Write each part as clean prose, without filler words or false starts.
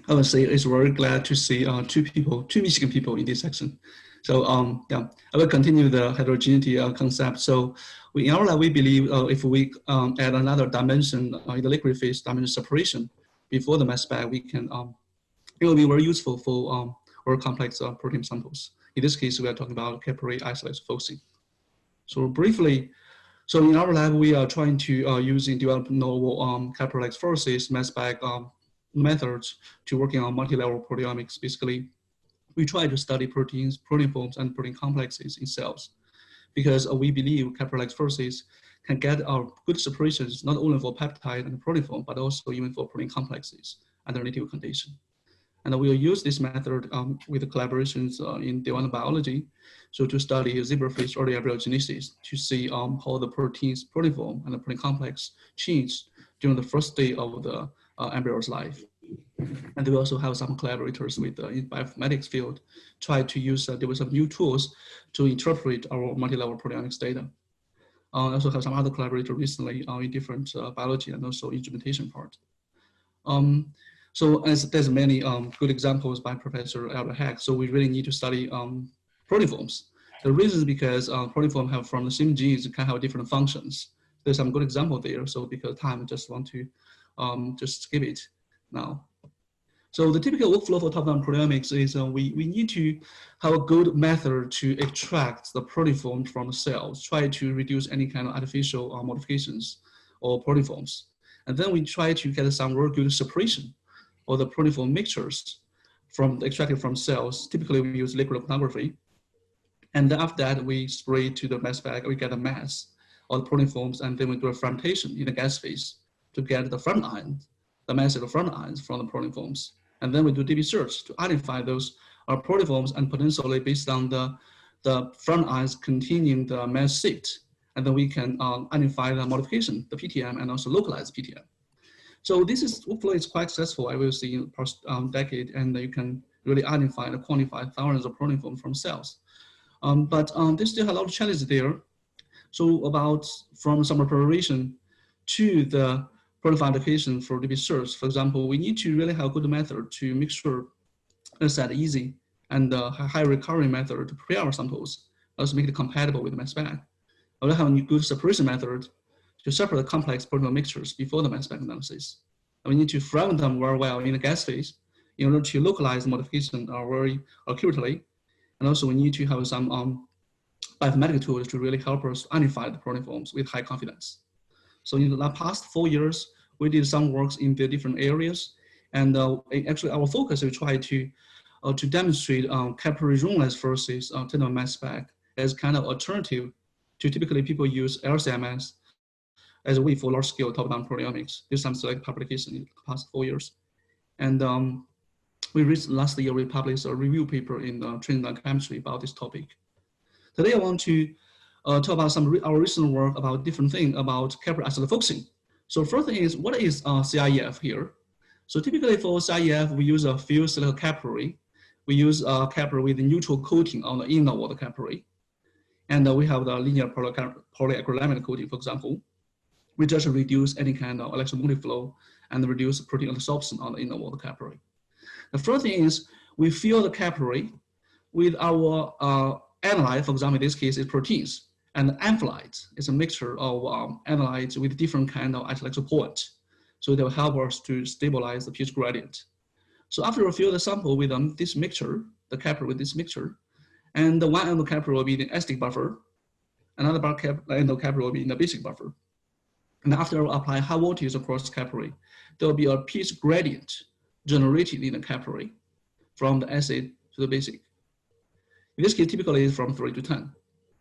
I would say it's very glad to see two Michigan people in this section. So yeah, I will continue the heterogeneity concept. So in our lab, we believe if we add another dimension in the liquid phase dimension separation before the mass spec, we can it will be very useful for very complex protein samples. In this case, we are talking about capillary isoelectric focusing. So briefly, so in our lab, we are trying to develop novel capillary forces mass spec methods to working on multi-level proteomics. Basically, we try to study proteins, protein forms, and protein complexes in cells because we believe capillary forces can get good separations not only for peptide and protein form, but also even for protein complexes under native condition. And we'll use this method with the collaborations in development biology, so to study zebrafish early embryogenesis to see how the protein form and the protein complex change during the first day of the embryo's life. And we also have some collaborators with the bioinformatics field, try to use develop some new tools to interpret our multi-level proteomics data. I also have some other collaborators recently in different biology and also instrumentation part. So as there's many good examples by Professor Albert Hack, so we really need to study proteoforms. The reason is because proteoforms have from the same genes can have different functions. There's some good example there. So because of time, I just want to just skip it now. So the typical workflow for top-down proteomics is we need to have a good method to extract the proteoform from the cells, try to reduce any kind of artificial modifications or proteoforms. And then we try to get some very good separation or the proteoform mixtures from extracted from cells. Typically, we use liquid chromatography. And then after that, we spray to the mass spec, we get a mass of the proteoforms, and then we do a fermentation in the gas phase to get the front ions, the mass of the front ions from the proteoforms. And then we do DB search to identify those proteoforms and potentially based on the front ions containing the mass state. And then we can identify the modification, the PTM, and also localize PTM. So this workflow is quite successful, I will see in the past decade, and you can really identify and quantify thousands of proteoforms from cells. But there's still a lot of challenges there. So from sample preparation to the protocol application for DB search, for example, we need to really have a good method to make sure it's that easy and high recovery method to prepare our samples, also make it compatible with mass spec. Also have a good separation method to separate complex protein mixtures before the mass spec analysis. And we need to fragment them very well in the gas phase in order to localize the modification very accurately. And also we need to have some bioinformatic tools to really help us identify the proteoforms with high confidence. So in the past 4 years, we did some works in the different areas. And actually our focus is try to demonstrate capillary zoneless versus tandem mass spec as kind of alternative to typically people use LCMS as a way for large-scale top-down proteomics. There's some select publication in the past 4 years. And last year, we published a review paper in Trinidad Chemistry about this topic. Today, I want to talk about our recent work about different things about capillary isoelectric focusing. So first thing is, what is Cyaf here? So typically for Cyaf, we use a fused silicon capillary. We use a capillary with a neutral coating on the inner wall of the capillary. And we have the linear polyacrylamide coating, for example. We just reduce any kind of electromotive flow and reduce protein adsorption on the inner wall of the capillary. The first thing is we fill the capillary with our analyte, for example, in this case is proteins, and amphilyte is a mixture of analytes with different kind of isoelectric point. So they will help us to stabilize the pH gradient. So after we fill the sample with this mixture, the capillary with this mixture, and the one end of the capillary will be the acidic buffer, another end of the capillary will be in the basic buffer. And after we apply high voltage across the capillary, there will be a pH gradient generated in the capillary from the acid to the basic. In this case, typically it's from 3 to 10,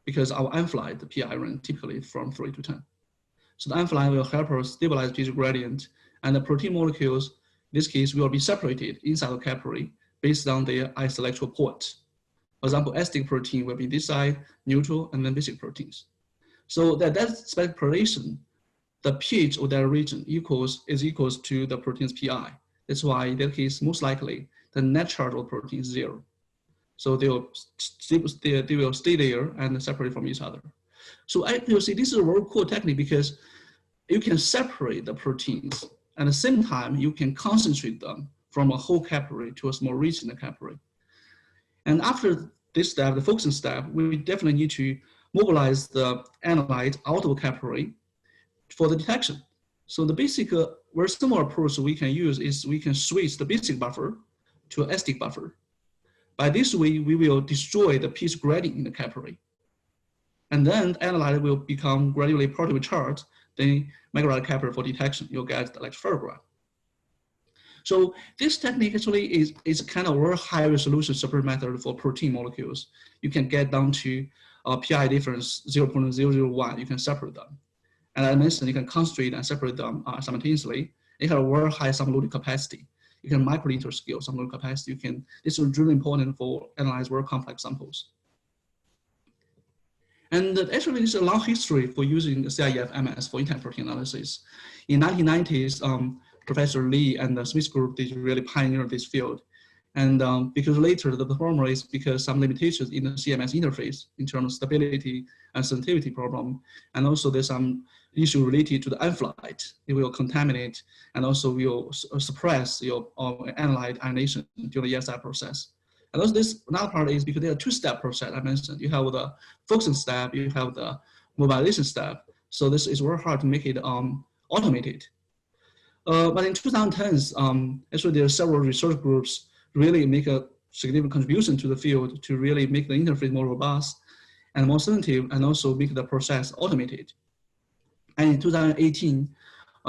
because our amphilyte, the P iron, typically is from 3 to 10. So the amphilyte will help us stabilize pH gradient, and the protein molecules, in this case, will be separated inside the capillary based on their isoelectric point. For example, acidic protein will be this side, neutral, and then basic proteins. So that specific preparation, the pH of that region is equals to the protein's PI. That's why in that case, most likely, the net charge of the protein is 0. So they will stay there and separate from each other. So you'll see this is a very cool technique because you can separate the proteins. At the same time, you can concentrate them from a whole capillary to a small region in the capillary. And after this step, the focusing step, we definitely need to mobilize the analyte out of capillary for the detection. So the basic, very similar approach we can use is we can switch the basic buffer to an acidic buffer. By this way, we will destroy the pH gradient in the capillary. And then the analyte will become gradually proteome charged, then migrate capillary for detection. You'll get the electrophotogram. So this technique actually is kind of a very high resolution separate method for protein molecules. You can get down to PI difference 0.001. You can separate them. And I mentioned you can concentrate and separate them simultaneously. It has a very high sum loading capacity. You can microliter scale sum loading capacity. This is really important for analyze very complex samples. And actually, there's a long history for using Cyaf MS for intact protein analysis. In 1990s, Professor Lee and the Smith group, they really pioneered this field. And because later the performer is because some limitations in the CMS interface in terms of stability and sensitivity problem. And also there's some issue related to the unflight. It will contaminate and also will suppress your analyte ionization during the ESI process. And also this another part is because there are two-step process I mentioned. You have the focusing step, you have the mobilization step. So this is very hard to make it automated. But in 2010s, actually there are several research groups really make a significant contribution to the field to really make the interface more robust and more sensitive and also make the process automated. And in 2018,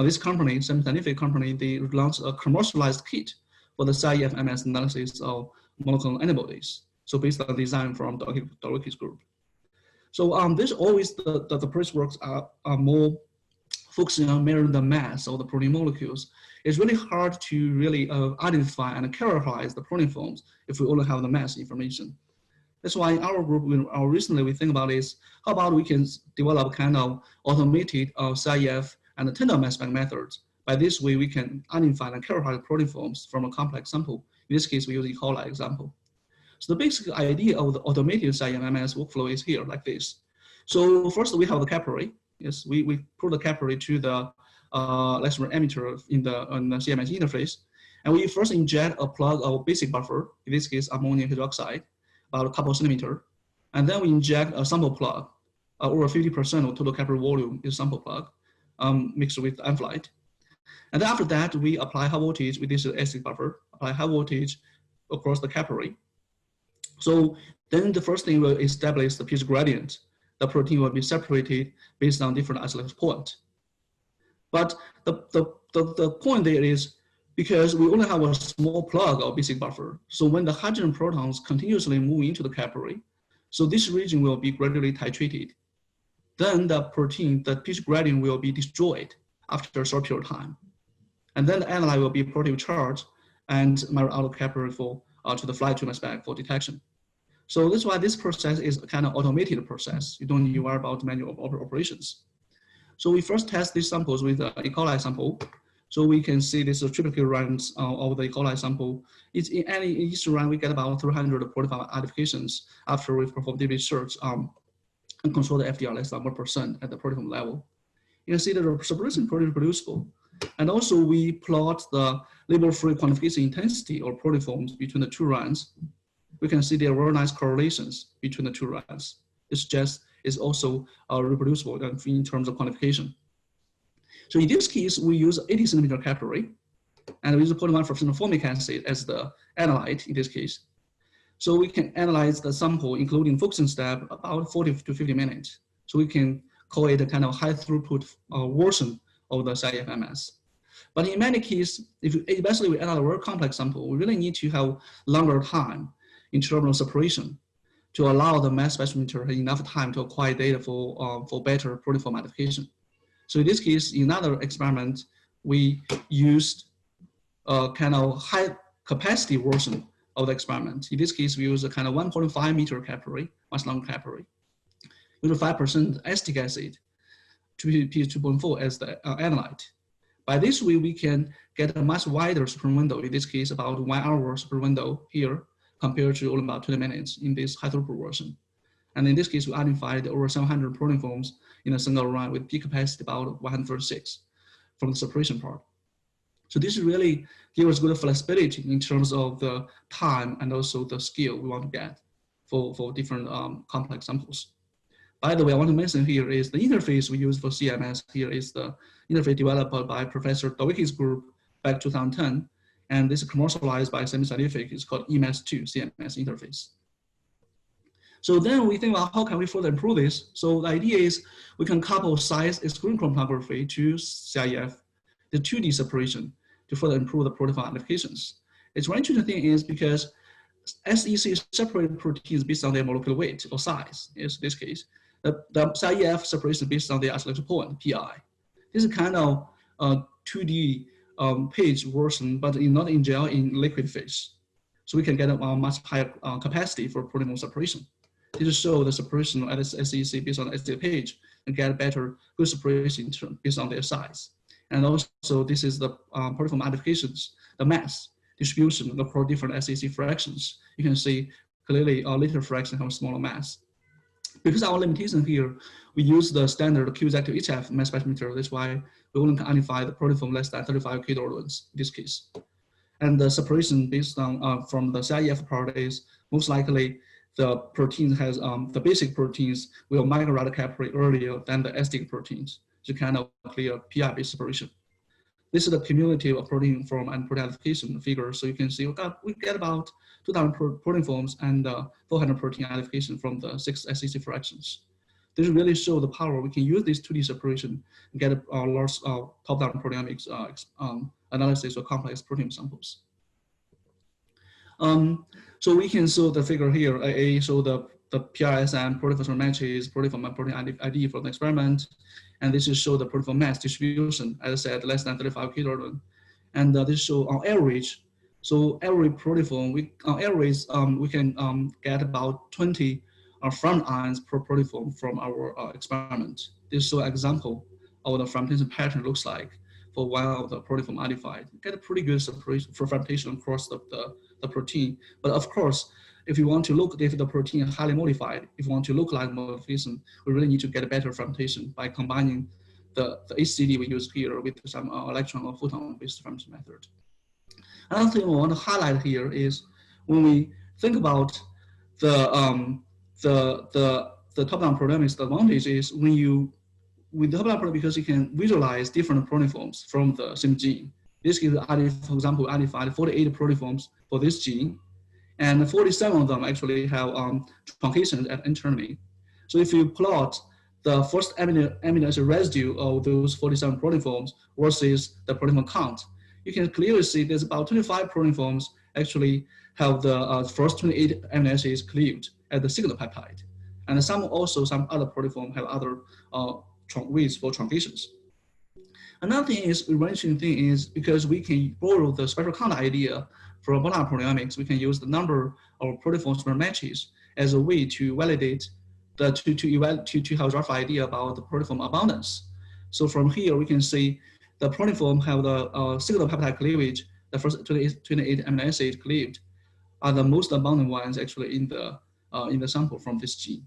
this company, some scientific company, they launched a commercialized kit for the Cyaf MS analysis of monoclonal antibodies. So based on design from Doroki's group. So this always, the approach works are more focusing on measuring the mass of the protein molecules. It's really hard to really identify and characterize the protein forms if we only have the mass information. That's why in our group, recently we think about is, how about we can develop kind of automated Cyaf and tandem mass spec methods. By this way, we can identify and characterize protein forms from a complex sample. In this case, we use E. coli example. So the basic idea of the automated Cyaf MS workflow is here like this. So first we have the capillary. Yes, we put the capillary to the electron emitter in the CMS interface. And we first inject a plug of basic buffer, in this case, ammonium hydroxide, about a couple centimeter. And then we inject a sample plug, over 50% of total capillary volume is sample plug, mixed with unflight. And then after that, we apply high voltage with this acid buffer, apply high voltage across the capillary. So then the first thing will establish the pH gradient. The protein will be separated based on different isoelectric point. But the point there is because we only have a small plug of basic buffer. So when the hydrogen protons continuously move into the capillary, so this region will be gradually titrated. Then the protein, the pH gradient will be destroyed after a short period of time. And then the analyte will be proteome charged and migrate out of capillary to the flight mass spec for detection. So that's why this process is a kind of automated process. You don't need to worry about manual operations. So we first test these samples with the E. coli sample. So we can see this triplicate runs of the E. coli sample. Each run we get about 345 identifications after we perform deep research and control the FDR less than 1% at the proteome level. You can see that the separation is pretty reproducible. And also we plot the label-free quantification intensity or proteoforms between the two runs. We can see there are very nice correlations between the two runs. It's also reproducible in terms of quantification. So in this case, we use 80 centimeter capillary, and we use 0.1% formic acid as the analyte in this case. So we can analyze the sample, including focusing step, about 40 to 50 minutes. So we can call it a kind of high throughput version of the Cyaf MS. But in many cases, especially with another very complex sample, we really need to have longer time in terms of separation to allow the mass spectrometer enough time to acquire data for better proteoform identification. So in this case, in another experiment, we used a kind of high capacity version of the experiment. In this case, we use a kind of 1.5 meter capillary, much longer capillary, with 5% acetic acid, pH 2.4 as the analyte. By this way, we can get a much wider super window, in this case, about 1 hour super window here, compared to only about 20 minutes in this high throughput version. And in this case, we identified over 700 proteoforms in a single run with peak capacity about 136 from the separation part. So this really gives us good flexibility in terms of the time and also the scale we want to get for different complex samples. By the way, I want to mention here is the interface we use for CMS here is the interface developed by Professor Dawicki's group back 2010, and this is commercialized by Semi-Scientific. It's called EMS2 CMS interface. So then we think about how can we further improve this? So the idea is we can couple size exclusion chromatography to Cyaf, the 2D separation, to further improve the proteoform applications. It's one interesting thing is because SEC separated proteins based on their molecular weight or size, in this case. The Cyaf separation based on the isoelectric point, PI. This is kind of 2D page version, but not in gel, in liquid phase. So we can get a much higher capacity for proteome separation. This is show the separation at SEC based on the SEC page and get better good separation based on their size. And also this is the proteoform applications, the mass distribution across different SEC fractions. You can see clearly a little fraction have a smaller mass. Because our limitation here, we use the standard Q-active HF mass spectrometer. That's why we only can identify the proteoform less than 35 kilodaltons in this case. And the separation based on from the Cyaf part is most likely the protein has the basic proteins will migrate the capillary earlier than the estic proteins to kind of clear PI-based separation. This is the cumulative of protein form and protein identification figure. So you can see we get about 2,000 protein forms and 400 protein identification from the 6 SEC fractions. This really show the power. We can use this 2D separation and get a large top-down proteomics analysis of complex protein samples. So we can show the figure here. Show the PRSM protein matches protein and protein ID for the experiment. And this is show the protein mass distribution, as I said, less than 35 kilodalton. And this show on average. So every protein, on average, we can get about 20 front ions per protein from our experiment. This show example of the fermentation pattern looks like for one of the protein modified. Get a pretty good separation for fermentation across the protein. But of course, if you want to look if the protein is highly modified, if you want to look like modification, we really need to get a better fermentation by combining the HCD we use here with some electron or photon-based fermentation method. Another thing we want to highlight here is when we think about the top-down proteomics, the advantage is when you with the top-down proteomics because you can visualize different proteoforms from the same gene. This gives, for example, identified 48 proteoforms for this gene, and 47 of them actually have truncations at N-terminus. So if you plot the first amino acid residue of those 47 proteoforms versus the proteoform count, you can clearly see there's about 25 proteoforms actually have the first 28 amino acids cleaved at the signal peptide. And some other proteoforms have other ways for truncations. Another thing is, interesting thing is because we can borrow the spectral count idea from molecular proteomics, we can use the number of proteoforms per matches as a way to validate to have a rough idea about the proteoform abundance. So from here we can see the proteoform have the signal peptide cleavage, the first 28 amino acids cleaved are the most abundant ones actually in the sample from this gene.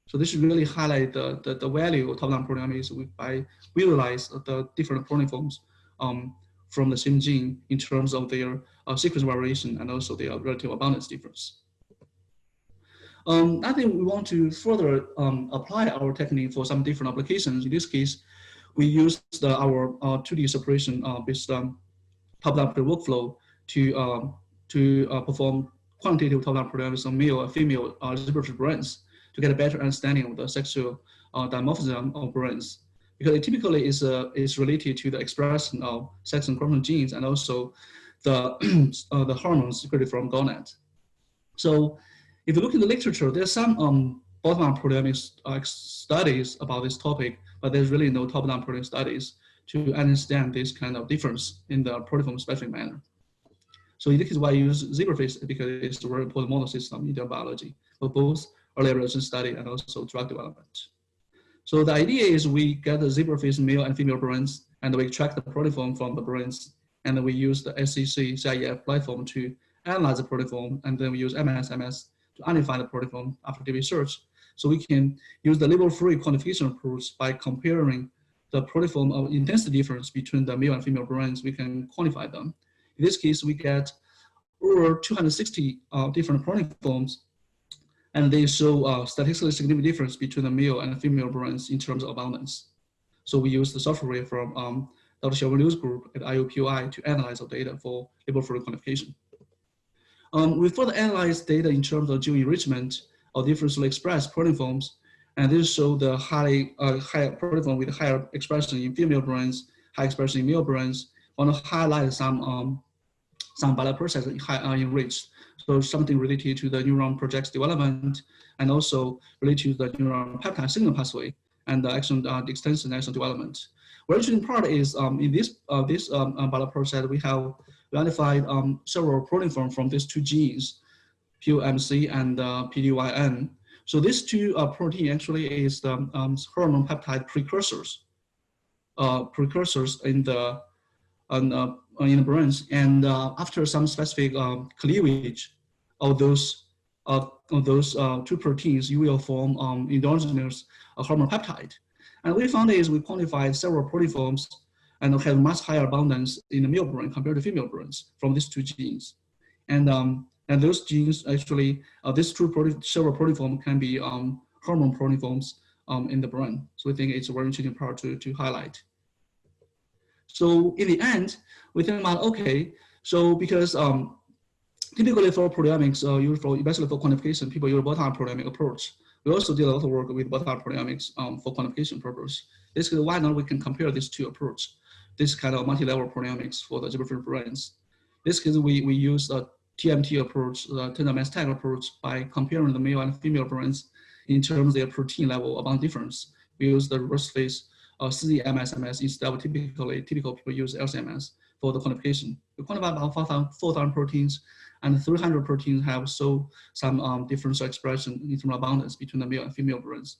So this really highlight the value of top-down proteomics by visualize the different proteoforms from the same gene in terms of their sequence variation and also their relative abundance difference. I think we want to further apply our technique for some different applications. In this case, we used our 2D separation based top-down workflow to perform quantitative top-down proteomics on male and female liberty brains to get a better understanding of the sexual dimorphism of brains, because it typically is related to the expression of sex and hormone genes and also the hormones secreted from gonad. So if you look in the literature, there's some bottom-up proteomics studies about this topic, but there's really no top-down proteomics studies to understand this kind of difference in the proteoform specific manner. So this is why I use zebrafish, because it's a very important model system in their biology for both early evolution study and also drug development. So the idea is we get the zebrafish male and female brains, and we extract the proteoform from the brains, and then we use the SEC Cyaf platform to analyze the proteoform, and then we use MS to identify the proteoform after deep research. So we can use the label-free quantification approach by comparing the proteoform intensity difference between the male and female brains, we can quantify them. In this case, we get over 260 different proteoforms, and they show statistically significant difference between the male and female brains in terms of abundance. So we use the software from Dr. Xiaowen Liu's group at IUPUI to analyze our data for laboratory quantification. We further analyze data in terms of Geo Enrichment of differentially expressed proteoforms, and this show the higher proteoform with higher expression in female brains, high expression in male brains. I want to highlight some biological processes enriched. So something related to the neuron projects development, and also related to the neuron peptide signal pathway and the axon extension axon development. Very interesting part is in this biological process, we have identified several proteoforms from these two genes, POMC and PDYN. So these two protein actually is the hormone peptide precursors in the brains, and after some specific cleavage of those two proteins, you will form endogenous hormone peptide. And we found is we quantified several proteoforms and have much higher abundance in the male brain compared to female brains from these two genes. And those genes actually, these several proteoforms can be hormone proteoforms in the brain. So we think it's a very interesting part to highlight. So in the end, we think about, okay, so because typically for proteomics, especially for quantification, people use bottom-up proteomic approach. We also did a lot of work with bottom-up proteomics for quantification purpose. Basically, why not we can compare these two approaches, this kind of multi-level proteomics for the different brains. In this case, we use a TMT approach, the tandem mass tag approach, by comparing the male and female brains in terms of their protein level about difference. We use the reverse phase CMSMS instead of typical people use LCMS for the quantification. We quantify about 4,000 proteins, and 300 proteins have some differential expression in terms of abundance between the male and female brains.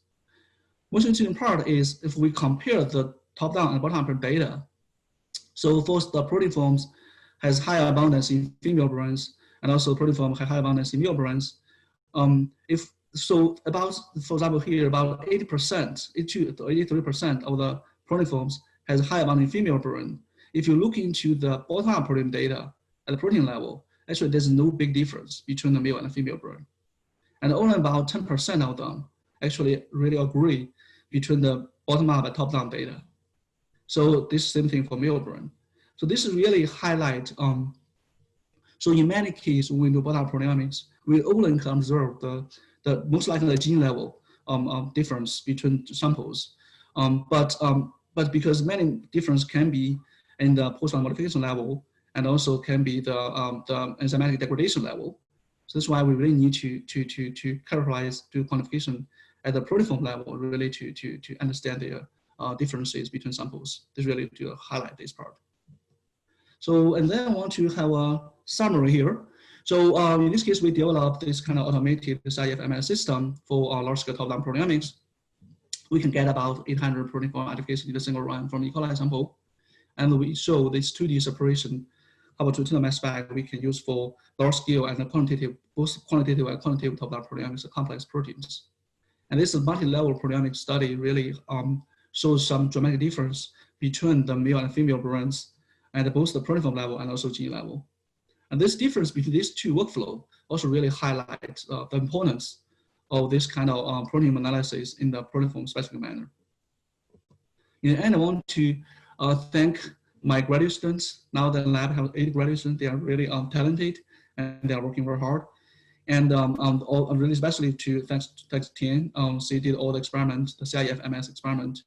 Most interesting part is if we compare the top-down and bottom-up data. So first, the proteoforms has higher abundance in female brains, and also proteoform has high abundance in male brains. About, for example, here about 80% to 83% of the proteoforms has high abundance in female brain. If you look into the bottom-up protein data at the protein level, actually there's no big difference between the male and the female brain. And only about 10% of them actually really agree between the bottom-up and top-down data. So this same thing for male brain. So this is really highlight. So in many cases, when we do bottom-up proteomics, we only can observe the most likely the gene level difference between samples. But because many difference can be in the post-quantum modification level, and also can be the enzymatic degradation level. So that's why we really need to characterize, do quantification at the proteoform level, really to understand the differences between samples. This really to highlight this part. So, and then I want to have a summary here. So in this case, we developed this kind of automated Cyaf MS system for large-scale top-down proteomics. We can get about 800 proteoform identification in a single run from E. coli sample. And we show this 2D separation about to tandem mass spec we can use for large scale and quantitative, both quantitative and quantitative top-down proteomics of complex proteins. And this multi-level proteomic study really shows some dramatic difference between the male and female brains at both the proteoform level and also gene level. And this difference between these two workflows also really highlights the importance of this kind of proteome analysis in the proteoform specific manner. In the end, I want to thank my graduate students. Now the lab has 80 graduate students. They are really talented and they are working very hard. And really especially to thanks Tian, she did all the experiments, the Cyaf MS experiment.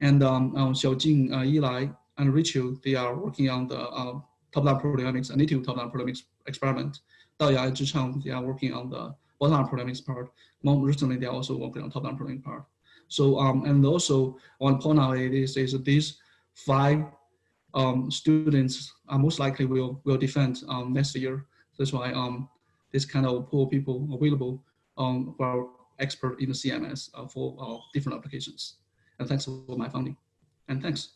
And Xiaojing, Eli, and Rachel, they are working on the top-down proteomics, and native top-down proteomics experiment. Daoya and Zhichang, they are working on the bottom-up proteomics part. More recently, they are also working on top-down proteomics part. So, and also I want to point out is these 5 students are most likely will defend next year. That's why this kind of pool people available who are expert in the CMS for different applications. And thanks for my funding. And thanks.